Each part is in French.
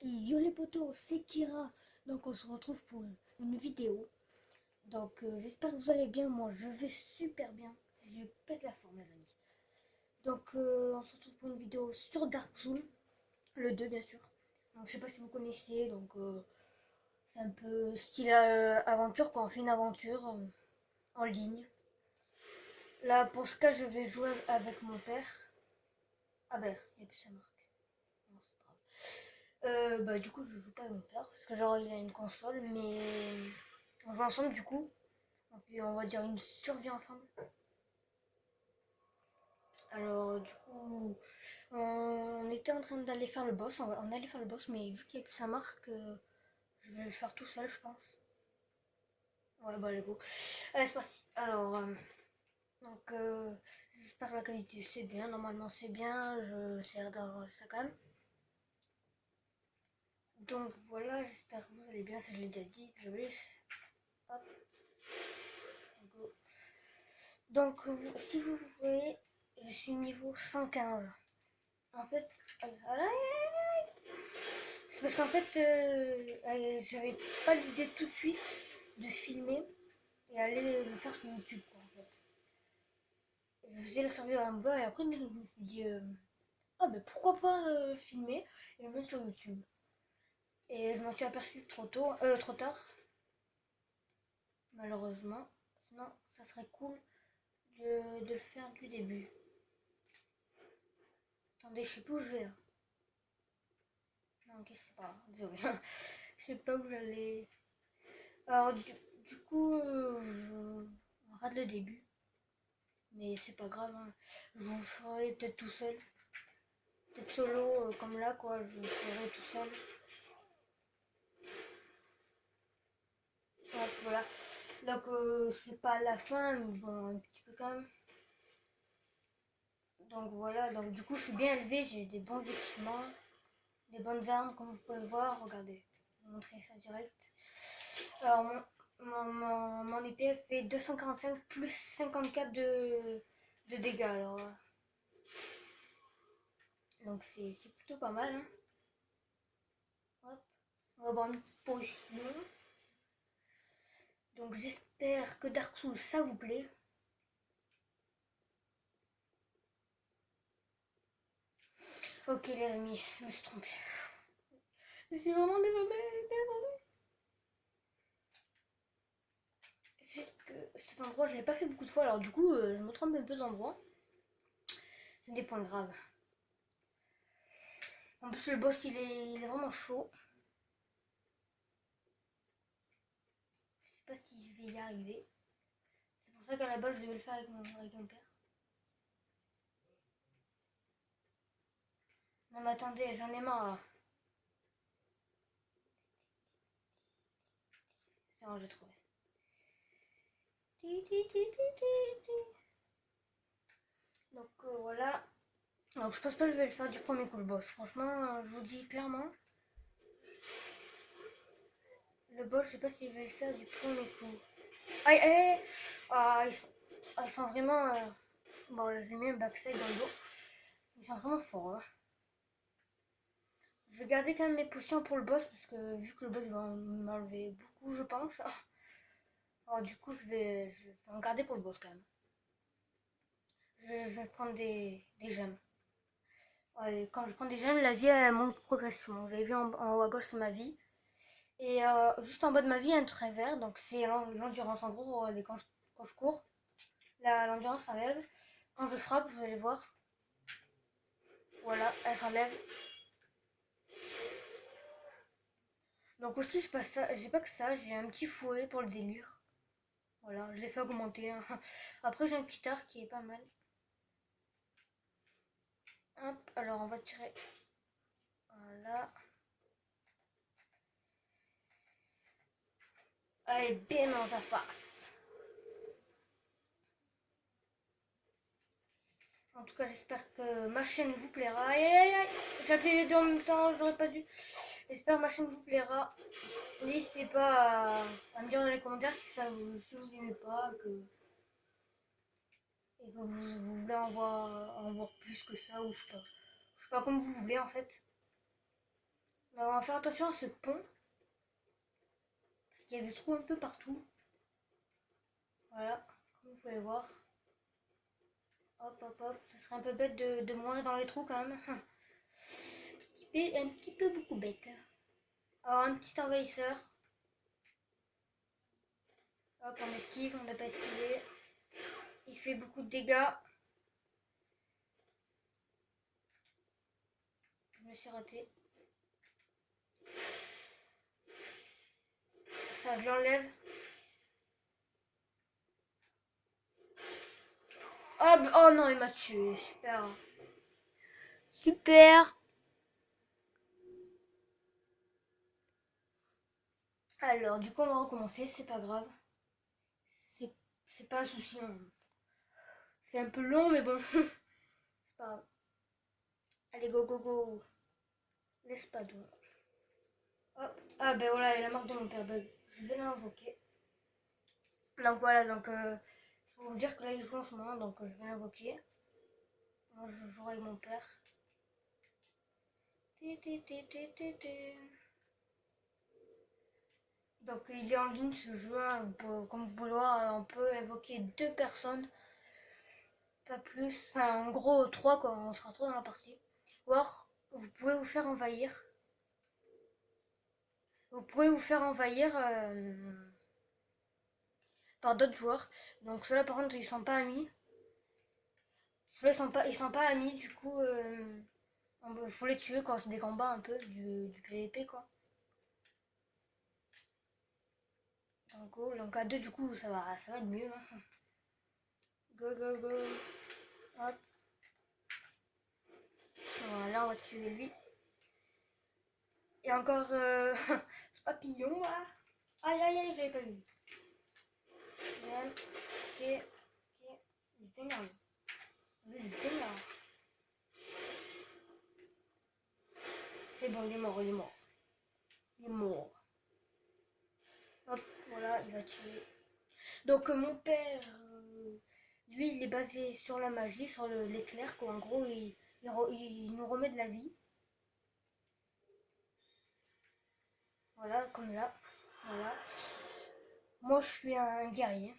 Yo les potos, c'est Kira. Donc on se retrouve pour une vidéo. Donc j'espère que vous allez bien. Moi je vais super bien. Je pète la forme les amis. Donc on se retrouve pour une vidéo sur Dark Souls. Le 2 bien sûr. Donc je sais pas si vous connaissez. Donc c'est un peu style aventure quoi. On fait une aventure en ligne. Là pour ce cas je vais jouer avec mon père. Ah ben il n'y a plus sa marque. Non, c'est pas grave. Bah du coup je joue pas avec mon père. Parce que genre il a une console. Mais on joue ensemble du coup. Et puis on va dire une survie ensemble. Alors du coup, on était en train d'aller faire le boss. On allait faire le boss, mais vu qu'il n'y a plus sa marque, je vais le faire tout seul, je pense. Ouais, bah, allez, go. Allez, c'est parti. Alors, donc, j'espère que la qualité c'est bien. Normalement, c'est bien. Je sais d'avoir ça quand même. Donc, voilà, j'espère que vous allez bien. Ça, je l'ai déjà dit. Désolé. Hop, go. Donc, si vous voyez, je suis niveau 115. En fait, c'est parce qu'en fait, j'avais pas l'idée tout de suite de filmer et aller le faire sur YouTube, quoi, en fait. Je faisais la survie en bas et après, je me suis dit, ah, ben pourquoi pas filmer et le mettre sur YouTube. Et je m'en suis aperçu trop tôt, trop tard, malheureusement. Sinon, ça serait cool de le faire du début. Attendez, je sais plus où je vais là. Non, ok, c'est pas grave, désolé. Je sais pas où j'allais. Alors, du coup, on rate le début. Mais c'est pas grave, hein. Je vous ferai peut-être tout seul. Peut-être solo, comme là, quoi. Je le ferai tout seul. Hop, voilà. Donc, c'est pas la fin, mais bon, un petit peu quand même. Donc, voilà. Donc, du coup, je suis bien élevé. J'ai des bons équipements. Des bonnes armes, comme vous pouvez le voir. Regardez. Je vais vous montrer ça direct. Alors, mon épée fait 245 plus 54 de dégâts. Alors, donc, c'est plutôt pas mal, hein. Hop. On va avoir une petite position. Donc j'espère que Dark Souls ça vous plaît. Ok les amis, je me suis trompée. Je suis vraiment désolée. Juste que cet endroit je l'ai pas fait beaucoup de fois, alors du coup je me trompe un peu d'endroit. C'est des points graves. En plus le boss il est vraiment chaud. Je sais pas si je vais y arriver. C'est pour ça qu'à la base je devais le faire avec mon père. Non mais attendez, j'en ai marre là. C'est bon, j'ai trouvé. Donc voilà. Donc je pense pas que je vais le faire du premier coup le boss. Franchement, je vous dis clairement. Le boss, je sais pas s'il va le faire du premier coup. Aïe, aïe, aïe. Ils sont vraiment... Bon, j'ai mis un backside dans le dos. Ils sont vraiment forts, hein. Je vais garder quand même mes potions pour le boss, parce que vu que le boss va m'enlever beaucoup, je pense. Alors du coup, je vais en garder pour le boss quand même. Je vais prendre des gemmes. Ouais, quand je prends des gemmes, la vie elle monte progressivement. Vous avez vu en haut à gauche, c'est ma vie. Et juste en bas de ma vie, il y a un trait vert. Donc c'est l'endurance. En gros, regardez, quand je cours, l'endurance s'enlève. Quand je frappe, vous allez voir. Voilà, elle s'enlève. Donc aussi, je passe ça. J'ai pas que ça, j'ai un petit fouet pour le délire. Voilà, je l'ai fait augmenter, hein. Après, j'ai un petit arc qui est pas mal. Hop, alors on va tirer. Voilà. Allez, bien dans sa face. En tout cas, j'espère que ma chaîne vous plaira. Aïe, aïe, aïe, j'ai appelé les deux en même temps, j'aurais pas dû. J'espère que ma chaîne vous plaira. N'hésitez pas à me dire dans les commentaires si vous aimez pas, et que vous voulez en voir plus que ça, ou je sais pas comme vous voulez en fait. on va faire attention à ce pont. Parce qu'il y a des trous un peu partout. Voilà, comme vous pouvez voir. Hop, hop, hop. Ce serait un peu bête de manger dans les trous quand même. Un petit peu beaucoup bête. Alors, un petit envahisseur. Hop, on esquive, on n'a pas esquivé. Il fait beaucoup de dégâts. Je me suis raté. Ça, je l'enlève. Oh non, il m'a tué. Super. Super. Alors, du coup, on va recommencer. C'est pas grave. C'est pas un souci. Hein. C'est un peu long, mais bon. C'est pas grave. Allez, go, go, go. Laisse pas d'eau. Hop. Ah ben voilà, il y a la marque de mon père. Ben, je vais l'invoquer. Donc voilà, donc c'est pour vous dire que là il joue en ce moment, donc je vais l'invoquer. Moi je joue avec mon père. Donc il est en ligne ce jeu, hein, comme vous pouvez le voir, on peut invoquer 2 personnes, pas plus. Enfin en gros 3 quoi, on sera 3 dans la partie. Ou alors vous pouvez vous faire envahir. Vous pouvez vous faire envahir par d'autres joueurs. Donc ceux-là par contre ils sont pas amis. Ceux-là ils sont pas amis, du coup il faut les tuer quand c'est des combats un peu du PVP quoi. Donc go, donc à 2 du coup ça va être mieux. Hein. Go go go. Hop. Voilà, on va tuer lui. Et encore ce papillon là. Aïe aïe aïe, je l'avais pas vu. Bien. Ok. Ok. Il est énervé. Lui, il est énervé. C'est bon, il est mort, il est mort. Il est mort. Hop, voilà, il va tuer. Donc mon père, lui, il est basé sur la magie, sur l'éclair, quoi. En gros, il nous remet de la vie. Voilà, comme là. Voilà. Moi, je suis un guerrier.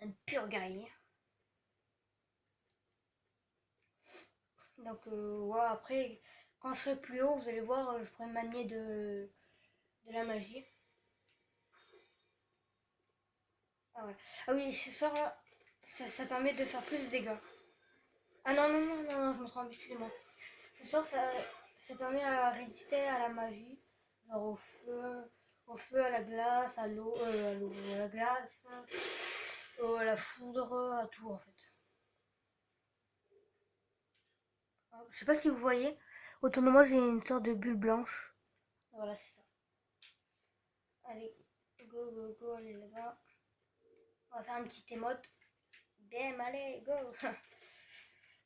Un pur guerrier. Donc, ouais, après, quand je serai plus haut, vous allez voir, je pourrai manier de la magie. Ah, ouais. Ah oui, ce soir là, ça permet de faire plus de dégâts. Ah non, non, non, non, non, je me trompe, excusez-moi. Ce soir, ça permet à résister à la magie. Genre au feu, à la glace, à l'eau, à la glace, à la foudre, à tout en fait. Je sais pas si vous voyez, autour de moi j'ai une sorte de bulle blanche. Voilà, c'est ça. Allez, go, go, go, allez là-bas. On va faire un petit émote. Bam, allez, go.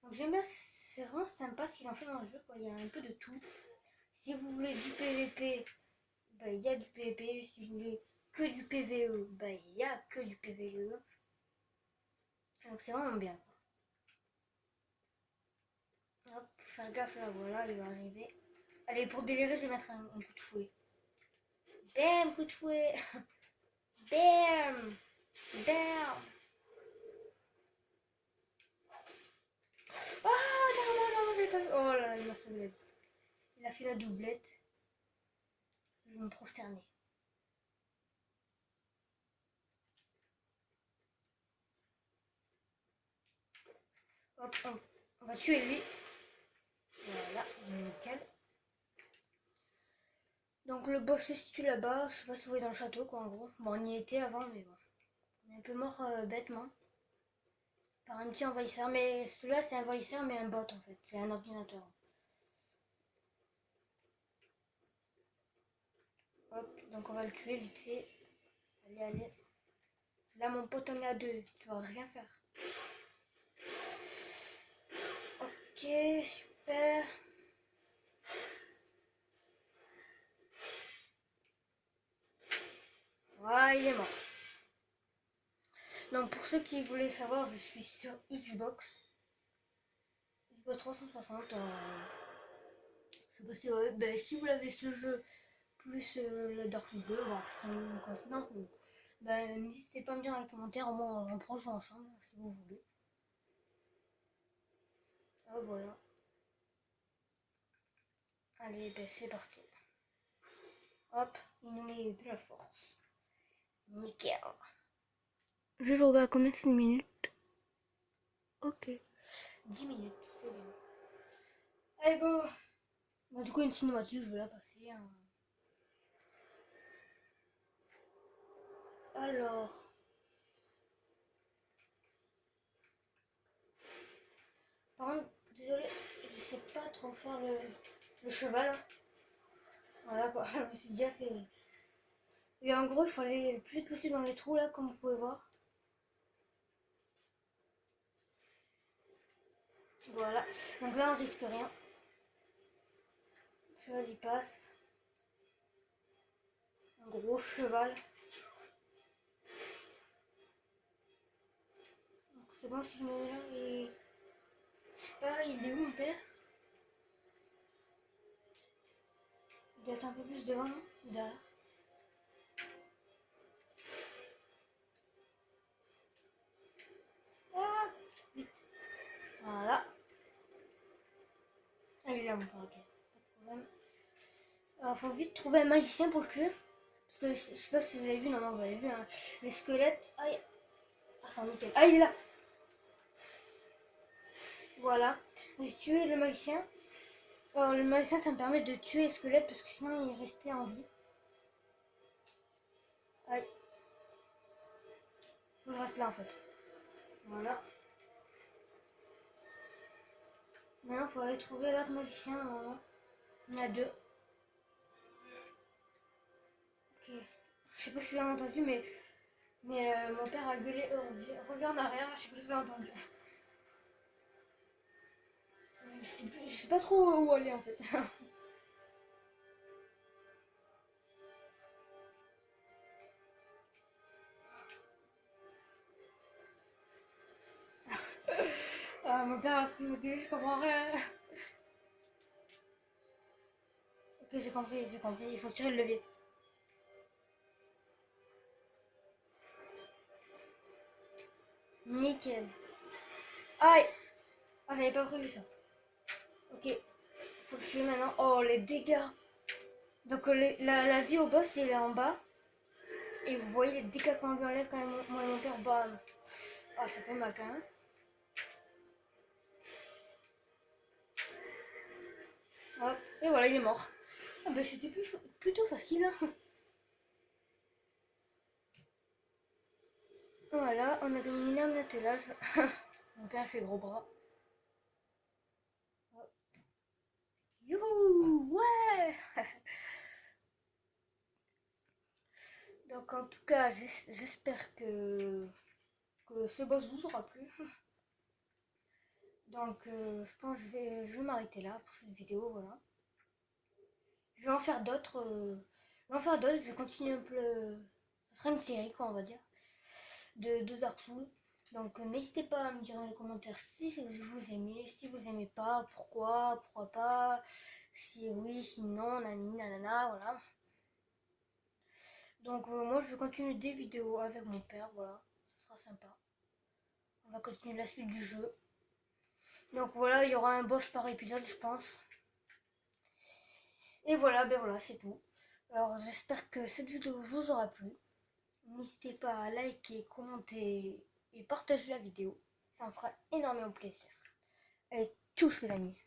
Donc j'aime bien, c'est vraiment sympa ce qu'ils ont fait dans le jeu, quoi. Il y a un peu de tout. Si vous voulez du PVP, bah, il y a du PVP. Si vous voulez que du PVE, bah, il y a que du PVE. Donc c'est vraiment bien, quoi. Hop, faut faire gaffe là, voilà, il va arriver. Allez, pour délirer, je vais mettre un coup de fouet. Bam, coup de fouet. Bam, bam. Oh non, non, non, j'ai pas vu. Oh là, il m'a sauvé la vie. Il a fait la doublette. Je vais me prosterner. Hop, on va tuer lui. Voilà, nickel. Donc le boss se situe là-bas. Je sais pas si vous voyez dans le château, quoi, en gros. Bon, on y était avant, mais bon. On est un peu mort bêtement. Par un petit envahisseur. Mais celui-là, c'est un envahisseur, mais un bot, en fait. C'est un ordinateur. Hop, donc on va le tuer vite fait. Allez, allez. Là, mon pote en est à 2. Tu vas rien faire. Ok, super. Voilà, il est mort. Donc pour ceux qui voulaient savoir, je suis sur Xbox. Xbox 360. Je sais pas si, ben, si vous l'avez ce jeu plus le Dark Souls 2, bon, c'est une coïncidence, mais ben, n'hésitez pas à me dire dans les commentaires, au moins on prend jouer ensemble si vous voulez. Ah voilà. Allez, ben c'est parti. Hop, il nous met de la force. Nickel. Je regarde à combien c'est de minutes? Ok. 10 minutes, c'est bien. Allez, go! Bon, du coup, une cinématique, je vais la passer. Hein. Alors. Par contre, désolé, je sais pas trop faire le cheval. Hein. Voilà quoi, je me suis déjà fait. Et en gros, il faut aller le plus vite possible dans les trous là, comme vous pouvez voir. Voilà. Donc là, on risque rien. Le cheval il passe. Un gros cheval. Donc c'est bon si je me mets là et. Je sais pas, il est où mon père? Il doit être un peu plus devant, non? Derrière. Ah, vite. Voilà. Ah, il est là mon père, ok. Pas de problème. Alors, faut vite trouver un magicien pour le tuer. Parce que je sais pas si vous avez vu, non, vous avez vu, hein, les squelettes. Aïe. Ah, c'est nickel. Ah, il est là. Voilà. J'ai tué le magicien. Alors, le magicien, ça me permet de tuer les squelettes parce que sinon, il restait en vie. Aïe. Faut que je reste là, en fait. Voilà. Maintenant, il faut aller trouver l'autre magicien. Normalement. Il y en a deux. Ok. Je sais pas si vous avez entendu, mais mon père a gueulé. Reviens en arrière. Je sais pas si vous avez entendu. Je sais pas trop où aller, en fait. Mon père a se me gueuler, je comprends rien. Ok, j'ai compris, j'ai compris. Il faut tirer le levier. Nickel. Aïe. Ah, j'avais pas prévu ça. Ok. Faut le tuer maintenant. Oh, les dégâts. Donc, la vie au boss, elle est en bas. Et vous voyez les dégâts qu'on lui enlève quand même. Moi et mon père, bam. Ah, ça fait mal quand même. Hop. Et voilà, il est mort. Ah, bah, c'était plutôt facile. Hein. Voilà, on a gagné une énorme attelage. Mon père fait gros bras. Hop. Youhou, ouais. Donc en tout cas, j'espère que ce boss vous aura plu. Donc je pense que je vais m'arrêter là pour cette vidéo, voilà. Je vais en faire d'autres. Je vais continuer un peu. Ce sera une série, quoi, on va dire, de Dark Souls. Donc n'hésitez pas à me dire dans les commentaires si vous aimez, si vous aimez pas, pourquoi pas, si oui, si non, nani, nanana, voilà. Donc moi je vais continuer des vidéos avec mon père, voilà, ce sera sympa. On va continuer la suite du jeu. Donc voilà, il y aura un boss par épisode, je pense. Et voilà, ben voilà, c'est tout. Alors j'espère que cette vidéo vous aura plu. N'hésitez pas à liker, commenter et partager la vidéo. Ça me fera énormément plaisir. Allez, tchuss les amis.